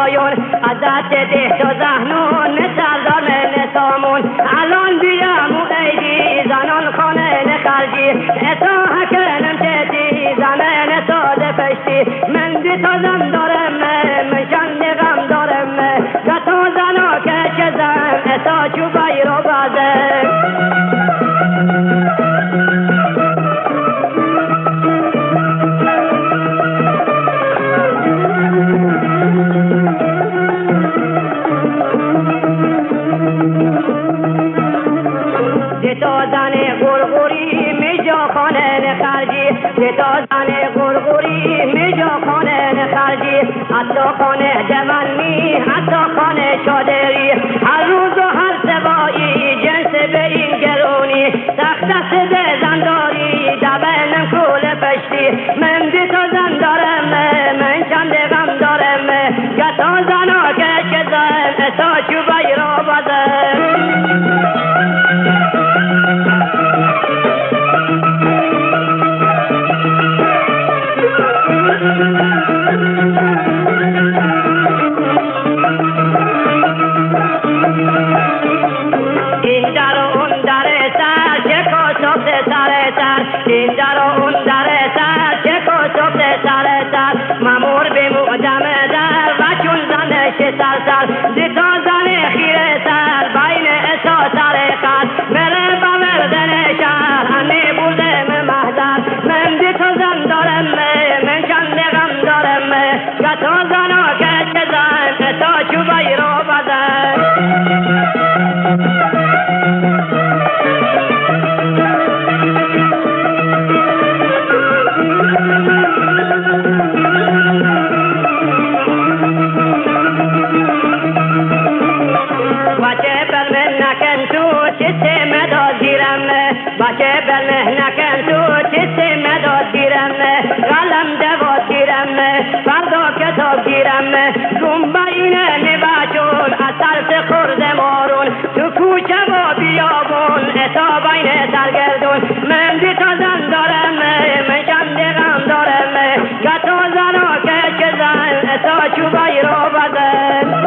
آقایون از دست ده تو زهنون سردار نسامون الان بیام و ایدی زنان خانه نخرجی اتا حکنم چتی زنان ساده پشتی من دی تو زن دارم من شند غم دارم گتو زنا که چه زن اتا چوبای رو بازم حتی خانه جوانی حتی خانه شادری هر روز و هر سبایی جنس به این گرونی سخت دست به زنداری دبنم کول پشتی من دی تو زن دارم من چند غم دارم گتا زنا که چه زن تا چوبای رو بزن این در و اون در سر چه کسوب سر سر مامور به مقدم در و چون زنش سر دیتا زن خیره سر بین اسا سر خر مره بمردن شهر هنی بودم محضر من دیتا زن دارم من چند غم دارم گتا زنا که چه زن تا چوبای رو بدن باشه بله نکن تو چیزی مداد گیرم قلم دواد گیرم فردا کتاب گیرم گم با اینه نباچون از ترس خورد مارون تو کوچه و بیابون اتا بین سرگردون من دی تا زن دارم من چند غم دارم گتا زنا که چه زن اتا چوبای رو بدن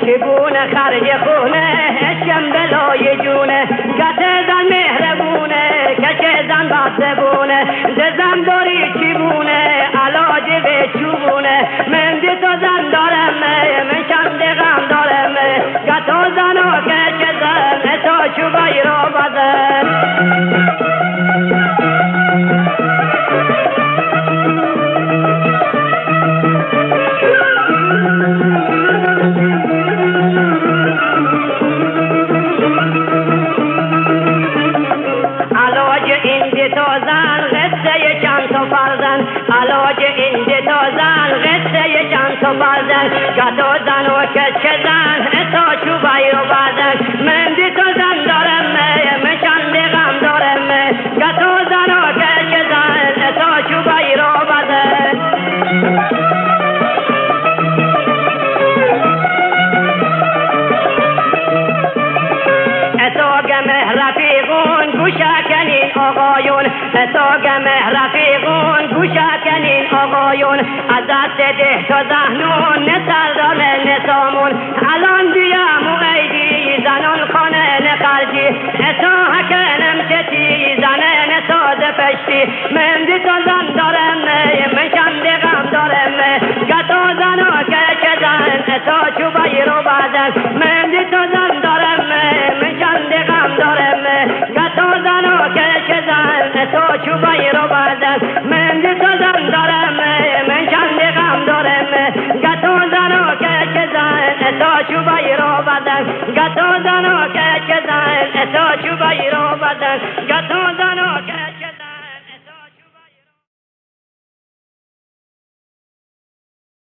چگونه خرج خونه اشکم بلای جونه گته زن مهربونه کچه زن بازبونه زن داری چی بونه علاج به چوبونه من دی تو زن دارم من چند غم دارم گتا زنا که چه زن تا چوبای رو بزن علاج این دی تو زن غصه چند تو بردن گتا زن و کچه زن تا چوبای رو بردن من دی تو زن دارم من چند غم دارم گتا زن و کچه زن تا چوبای رو بردن اتاقم رفیقون گوشه کنین آقایون اتاقم رفیقون گوشه کنین آقایون از دست ده تا زهنون سردار نسامون الان بیام و ایدی زنان خانه نخرجی اتا حکنم چتی زنه نساده پشتی من دی تو زن دارم من چند غم دارم گتا زنا که چه زن اتا چوبای رو بدن من دی تو زن دارم من چند غم دارم گتا زنا که چه زن تا چوبای رو بدن من دی تو زن دارم من چند غم دارم گتا زنا که چه زن تا چوبای رو بدن گتا زنا که چه زن تا چوبای رو بدن گتا